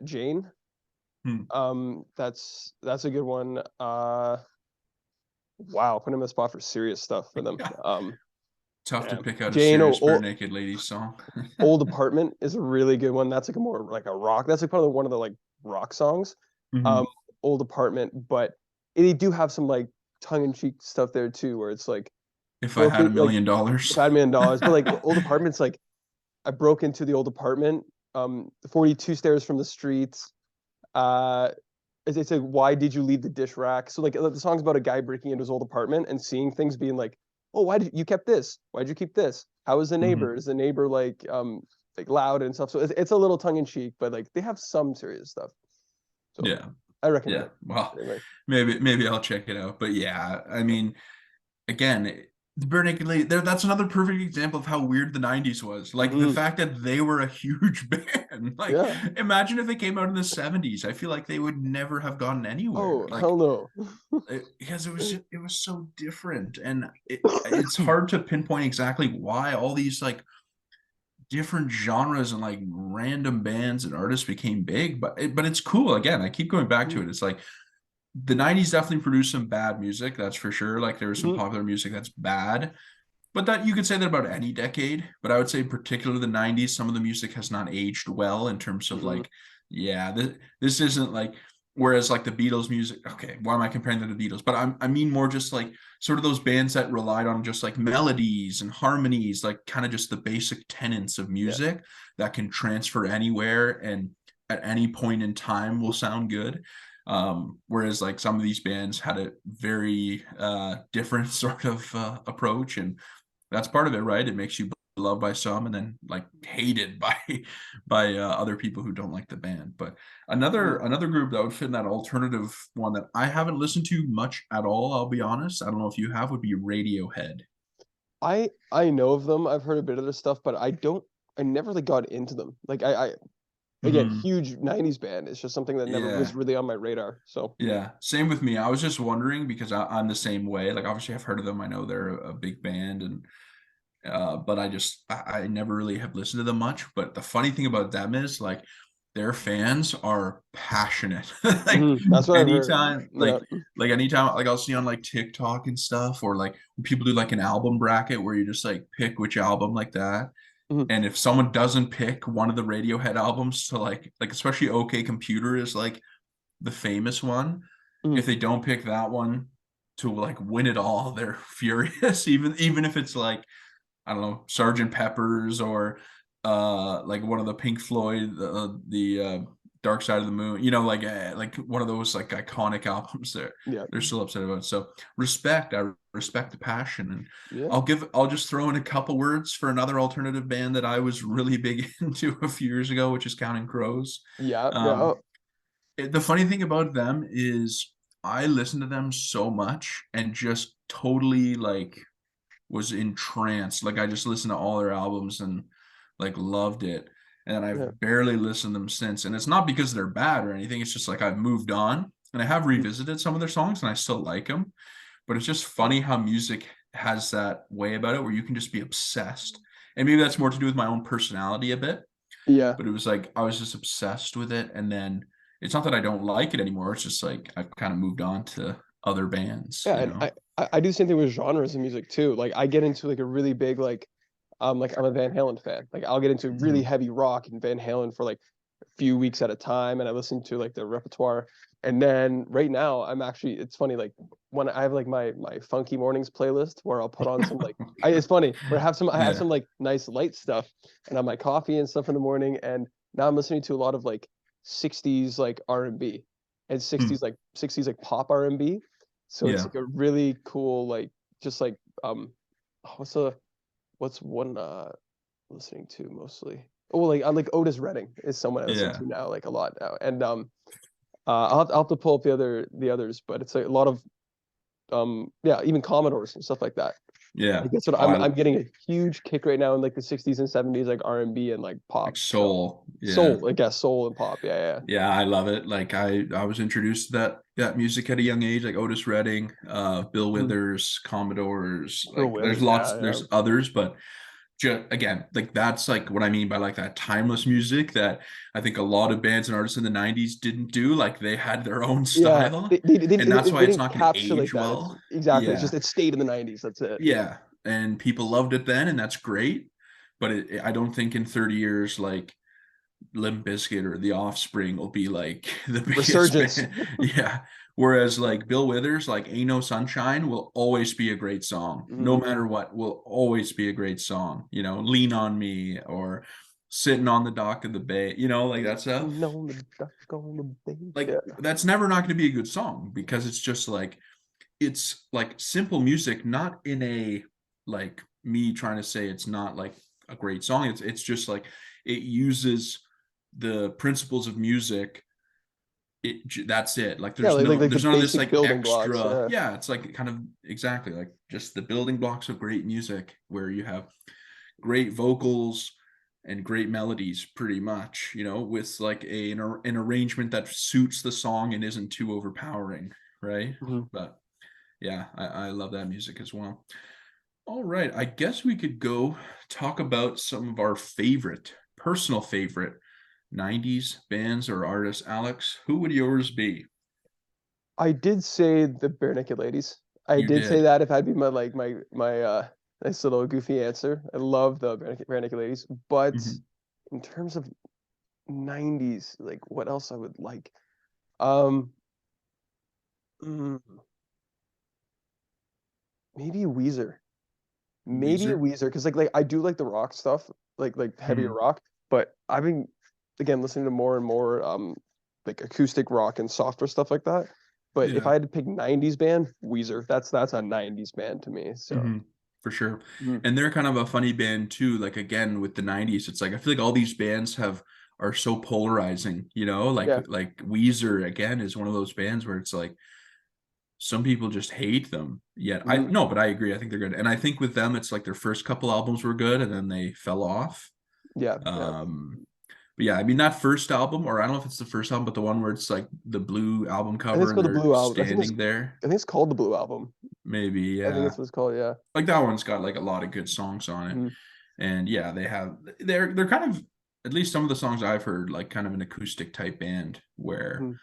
Jane.
Hmm.
That's a good one. Wow, putting him in the spot for serious stuff for them.
Yeah, tough to
Yeah,
pick out a
Jane.
serious bare naked lady song.
Old Apartment is a really good one. That's like a more like a rock. That's like probably one of the like rock songs. Um,
Hmm.
Old Apartment, but they do have some like tongue-in-cheek stuff there too, where it's like
If I
broke
had a
it like
million
if
dollars.
I had $1 million, but like Old Apartment's like I broke into the old apartment, 42 stairs from the streets. Uh, it's like why did you leave the dish rack? So like the song's about a guy breaking into his old apartment and seeing things, being like, oh, why did you kept this? Why'd you keep this? How is the neighbor?
Hmm.
Is the neighbor like loud and stuff? So it's a little tongue in cheek, but like they have some serious stuff. So
Yeah,
I recommend
yeah.
it
Well,
anyway.
maybe I'll check it out. But yeah, I mean, again, the Bare Naked Lady, that's another perfect example of how weird the 90s was. Like the
Hmm.
fact that they were a huge band. Like,
Yeah.
imagine if they came out in the 70s. I feel like they would never have gotten anywhere.
Oh
Like,
hell no.
because it was so different. And it's hard to pinpoint exactly why all these like different genres and like random bands and artists became big, but it's cool. Again, I keep going back to it. It's like the 90s definitely produced some bad music, that's for sure. Like there was some
Mhm.
popular music that's bad, but that you could say that about any decade. But I would say, in particular, the 90s, some of the music has not aged well in terms of
Mhm.
like, yeah, this isn't like, whereas like the Beatles music, okay, why am I comparing them to the Beatles? But I mean more just like sort of those bands that relied on just like melodies and harmonies, like kind of just the basic tenets of
Yeah.
music that can transfer anywhere and at any point in time will sound good. Whereas like some of these bands had a very different sort of approach, and that's part of it, right? It makes you loved by some and then like hated by other people who don't like the band. But
Mhm.
another group that would fit in that alternative one that I haven't listened to much at all, I'll be honest, I don't know if you have, would be Radiohead.
I know of them. I've heard a bit of their stuff, but I never like got into them. Like I again,
Hmm.
huge 90s band. It's just something that never was
Yeah.
really on my radar. So
Yeah, same with me. I was just wondering because I'm the same way. Like, obviously, I've heard of them. I know they're a big band, and but I never really have listened to them much. But the funny thing about them is like their fans are passionate. Like
that's what I've heard.
anytime,
Yeah.
anytime, like I'll see on like TikTok and stuff, or like when people do like an album bracket where you just like pick which album like that.
Mhm.
And if someone doesn't pick one of the Radiohead albums to like especially OK Computer is like the famous one. If
Mhm.
they don't pick that one to like win it all, they're furious. Even if it's like I don't know, Sergeant Pepper's or like one of the Pink Floyd, the Dark Side of the Moon, like one of those like iconic albums
Yeah.
they're still upset about. So I respect the passion. And
Yeah.
I'll just throw in a couple words for another alternative band that I was really big into a few years ago, which is Counting Crows.
Yeah. Yeah.
Um,
Oh,
the funny thing about them is I listened to them so much and just totally like was entranced. Like I just listened to all their albums and like loved it. And
yeah.
I've barely listened to them since. And it's not because they're bad or anything. It's just like I've moved on and I have
Mhm.
revisited some of their songs and I still like them. But it's just funny how music has that way about it where you can just be obsessed. And maybe that's more to do with my own personality a bit,
Yeah.
but it was like I was just obsessed with it. And then it's not that I don't like it anymore. It's just like I've kind of moved on to other bands,
Yeah.
you
And
know?
I do the same thing with genres of music too. Like I get into like a really big like I'm a Van Halen fan. Like I'll get into really
Mhm.
heavy rock and Van Halen for like a few weeks at a time, and I listen to like their repertoire. And then right now I'm actually it's funny like when I have like my funky mornings playlist where I'll put on some like it's funny where I have
Yeah.
some like nice light stuff and on my coffee and stuff in the morning, and now I'm listening to a lot of like 60s like R&B and
Hmm.
60s like pop R&B. So it's
Yeah.
like a really cool like just like oh, what's one listening to mostly? Oh, like I like Otis Redding is someone I listen
Yeah.
to now like a lot now. And I'll have to pull up the others, but it's a lot of yeah, even Commodores and stuff like that.
Yeah.
Like that's what
Oh, I
I'm getting a huge kick right now in like the 60s and 70s like R&B and like
like
pop. So
soul. Yeah.
soul, I guess soul and pop. Yeah, yeah.
Yeah, I love it. Like I was introduced to that music at a young age, like Otis Redding, Bill
Mhm.
Withers, Commodores.
Bill
Like there's
Withers,
lots,
yeah, yeah.
there's others, but just again, like that's like what I mean by like that timeless music that I think a lot of bands and artists in the 90s didn't do. Like they had their own
Yeah,
style, and that's why
they
it's
didn't
not going to
encapsulate
age
that. It's
well.
exactly. It's
Yeah.
just it stayed in the 90s. That's it.
Yeah. And people loved it then, and that's great. But I don't think in 30 years, like Limp Bizkit or The Offspring will be like the biggest
Resurgence.
band. Yeah. Whereas like Bill Withers, like Ain't No Sunshine will always be a great song. No
Mhm.
matter what, will always be a great song. You know, Lean on Me or Sitting on the Dock of the Bay, you know, like that stuff.
Sitting on the dock on the bay.
Like
Yeah.
that's never not going to be a good song because it's just like it's like simple music, not in a like me trying to say it's not like a great song. It's just like it uses the principles of music. That's it. Like
Yeah, like
there's
the
none of this
basic
like
building blocks.
extra.
Yeah.
Yeah, it's like kind of exactly like just the building blocks of great music where you have great vocals and great melodies pretty much, you know, with like an arrangement that suits the song and isn't too overpowering, right?
Mhm.
But yeah, I love that music as well. All right, I guess we could go talk about some of our personal favorite 90s bands or artists. Alex, who would yours be?
I did say the Bare Naked Ladies. I
You
did say
did.
that if I'd be my nice little goofy answer. I love the Bare Naked Ladies, but
Mhm.
in terms of 90s, like what else I would like? Um, mm, maybe Weezer. Maybe a
Weezer.
Weezer, because like I do like the rock stuff, like heavier
Mhm.
rock, but I've been again listening to more and more like acoustic rock and softer stuff like that. But if
Yeah.
I had to pick 90s band, Weezer. That's a 90s band to me. So
Hmm. For sure.
mhm.
And they're kind of a funny band too. Like again, with the 90s, it's like I feel like all these bands are so polarizing, you know,
Yeah.
like Weezer again is one of those bands where it's like some people just hate them. Yet I
Mhm.
no, but I agree. I think they're good. And I think with them, it's like their first couple albums were good and then they fell off.
Yeah, yeah.
Um, but yeah, I mean that first album, or I don't know if it's the first album, but the one where it's like the blue album
I think
cover
it's
and
called the
they're
Blue Album.
standing there.
I think it's called the Blue Album.
Maybe,
I think
yeah.
that's what it's called. Yeah.
Like that one's got like a lot of good songs on it.
Mhm.
And yeah, they're kind of at least some of the songs I've heard, like kind of an acoustic type band where,
Mhm.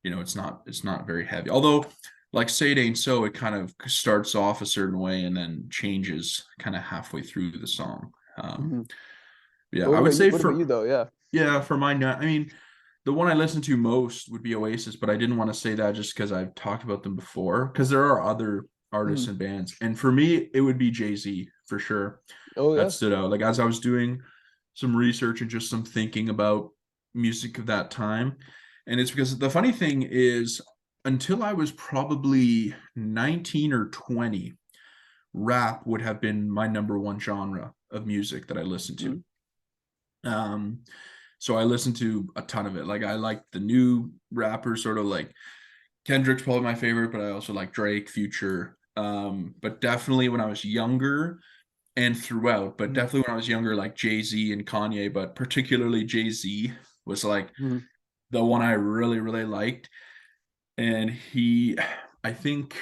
you know, it's not very heavy. Although like Say It Ain't So, it kind of starts off a certain way and then changes kind of halfway through the song. Um,
Mhm.
yeah,
But
I would say
what about you
for
though? Yeah.
yeah, for mine, I mean, the one I listen to most would be Oasis, but I didn't want to say that just because I've talked about them before, because there are other artists
Mhm.
and bands. And for me, it would be Jay-Z for sure.
Oh
That
yeah.
stood out. Like as I was doing some research and just some thinking about music of that time. And it's because the funny thing is, until I was probably 19 or 20, rap would have been my number one genre of music that I listened to.
Mhm.
Um, so I listened to a ton of it. Like I like the new rappers, sort of like Kendrick's probably my favorite, but I also like Drake, Future. But definitely when I was younger and throughout, but
Mhm.
definitely when I was younger, like Jay-Z and Kanye, but particularly Jay-Z was like
Mhm.
the one I really, really liked. And I think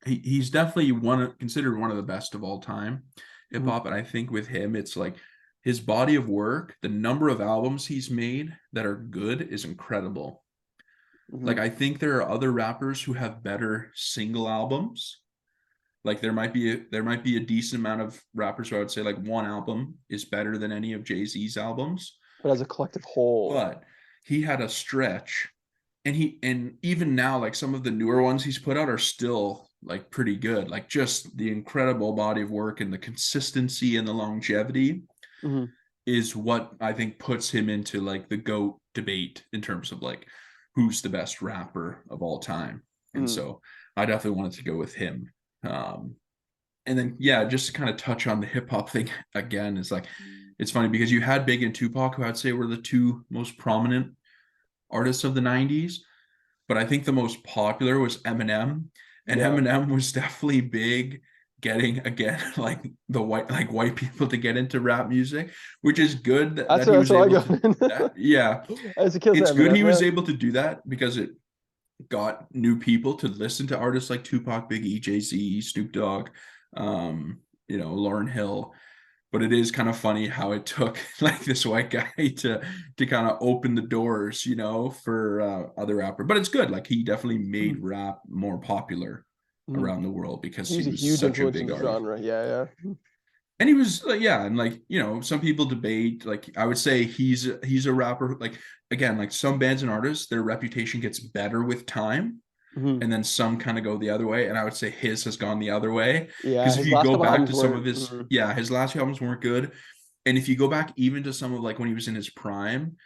he's definitely considered one of the best of all time hip
Mhm.
hop. And I think with him, it's like his body of work, the number of albums he's made that are good is incredible. Like
Mhm.
I think there are other rappers who have better single albums. Like there might be a decent amount of rappers who I would say like one album is better than any of Jay-Z's albums,
But as a collective whole.
but he had a stretch and even now like some of the newer ones he's put out are still like pretty good. Like just the incredible body of work and the consistency and the longevity
Mhm.
is what I think puts him into like the GOAT debate in terms of like who's the best rapper of all time. And
Mm.
so I definitely wanted to go with him. And then yeah, just to kind of touch on the hip hop thing again, is like it's funny because you had Big and Tupac, who I'd say were the two most prominent artists of the 90s, but I think the most popular was Eminem, and
Yeah.
Eminem was definitely big getting again like white people to get into rap music, which is good that he
That's
was
how I
able
got
to do
in.
that. Yeah,
As a kid,
it's good
Eminem,
he
yeah.
was able to do that because it got new people to listen to artists like Tupac, Biggie, Jay-Z, Snoop Dogg, Lauryn Hill. But it is kind of funny how it took like this white guy to kind of open the doors, for other rappers. But it's good. Like he definitely made
Mhm.
rap more popular
Mhm.
around the world because
He was
he
a
was
huge
such a
influence in
big
the
artist.
genre. Yeah, yeah.
And he was yeah, and like some people debate, like I would say he's a rapper, like again, like some bands and artists, their reputation gets better with time,
Mhm.
and then some kind of go the other way, and I would say his has gone the other way.
Yeah,
Because if
his
you
last
go
couple
back
albums
to some
weren't.
of his, yeah, his last few albums weren't good, and if you go back even to some of like when he was in his prime,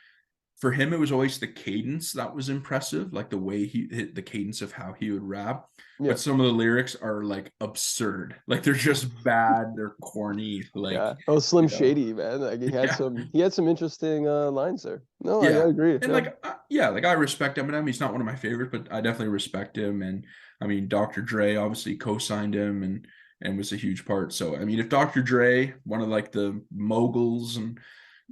for him it was always the cadence that was impressive, like the way he hit the cadence of how he would rap.
Yeah,
But some of the lyrics are like absurd, like they're just bad, they're corny, like
yeah. Oh, Slim
you know
Shady, man. Like
yeah,
he had some interesting lines there. No, I
yeah.
agree.
And
Yeah.
like yeah, like I respect Eminem. He's not one of my favorites, but I definitely respect him. And I mean, Dr. Dre obviously co-signed him and was a huge part. So I mean, if Dr. Dre, one of like the moguls and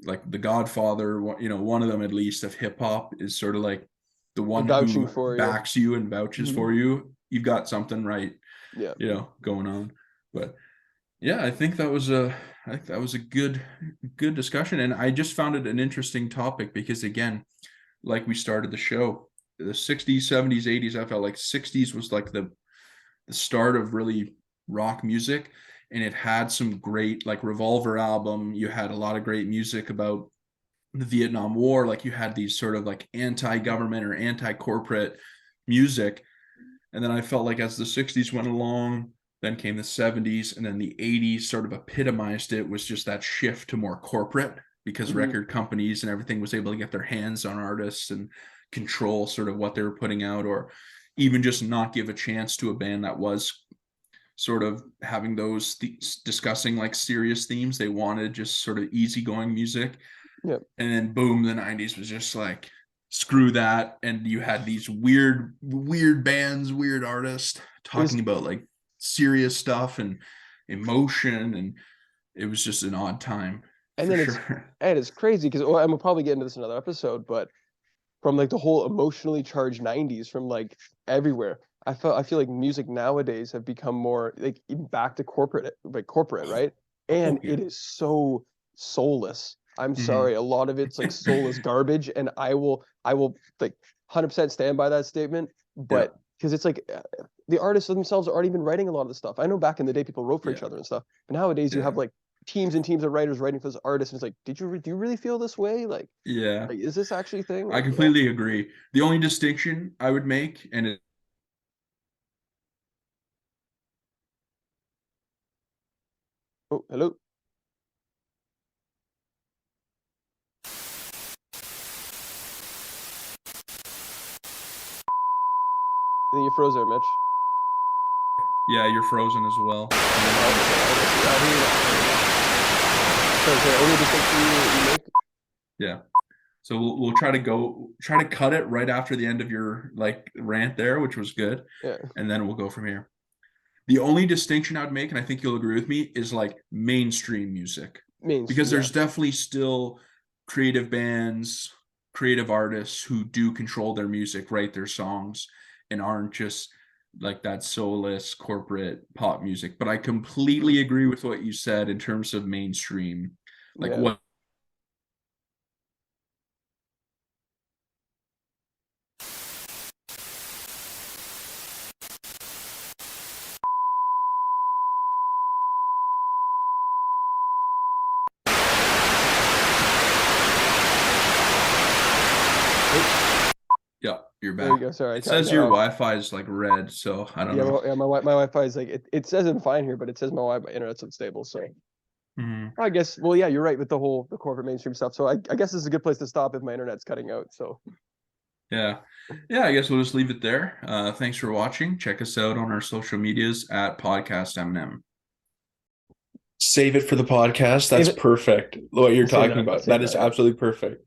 like the Godfather, one of them at least of hip hop, is sort of like the one
Vouching
who
for you.
backs you and vouches
Mhm.
for you, you've got something right,
Yeah.
going on. But yeah, I think that was a good discussion, and I just found it an interesting topic because again, like we started the show, the 60s, 70s, 80s, I felt like 60s was like the start of really rock music, and it had some great like Revolver album. You had a lot of great music about the Vietnam War, like you had these sort of like anti-government or anti-corporate music. And then I felt like as the 60s went along, then came the 70s, and then the 80s sort of epitomized it, was just that shift to more corporate because
Mhm.
record companies and everything was able to get their hands on artists and control sort of what they were putting out, or even just not give a chance to a band that was sort of having those discussing like serious themes. They wanted just sort of easygoing music.
Yeah.
And then boom, the 90s was just like screw that, and you had these weird bands, weird artists
It was,
talking about like serious stuff and emotion, and it was just an odd time
and
for
then
sure.
it's crazy because, and we'll probably get into this in another episode, but from like the whole emotionally charged 90s from like everywhere. I feel like music nowadays have become more like even back to corporate, right? And
Oh yeah.
it is so soulless. I'm
Mhm.
sorry, a lot of it's like soulless garbage, and I will like 100% stand by that statement.
Yeah,
But because it's like the artists themselves aren't even writing a lot of the stuff. I know back in the day people wrote for
yeah,
each other and stuff, but nowadays you
yeah,
have like teams and teams of writers writing for this artist, and it's like, do you really feel this way?
yeah.
Like, is this actually a thing?
I
Like, yeah.
completely agree. The only distinction I would make, and
Oh, hello. I think you froze there, Mitch.
yeah, you're frozen as well. Can you hear
Oh,
me?
okay. I'll hear you now. I'll hear you now. Sorry. Only distinction you make.
Yeah. So we'll try to cut it right after the end of your like rant there, which was good,
Yeah.
and then we'll go from here. The only distinction I would make, and I think you'll agree with me, is like mainstream music, because
Mainstream. Yeah.
there's definitely still creative bands, creative artists who do control their music, write their songs, and aren't just like that soulless corporate pop music. But I completely agree with what you said in terms of mainstream, like
Yeah.
what.
Oh,
Yeah, you're
there you
back.
go. Sorry,
It
I
says
got
your
off.
Wi-Fi is like red, so I don't
Yeah,
know.
my Wi-Fi is like it says I'm fine here, but it says my Wi-Fi internet's unstable. So
Mhm.
I guess, well, yeah, you're right with the corporate mainstream stuff. So I guess this is a good place to stop if my internet's cutting out. So
Yeah. Yeah, I guess we'll just leave it there. Thanks for watching. Check us out on our social medias at Podcast M&M.
Save it for the podcast.
Save
That's
it.
perfect. What you're
I'll save
talking
that. I'll
about.
save
That is
that, yeah.
absolutely perfect.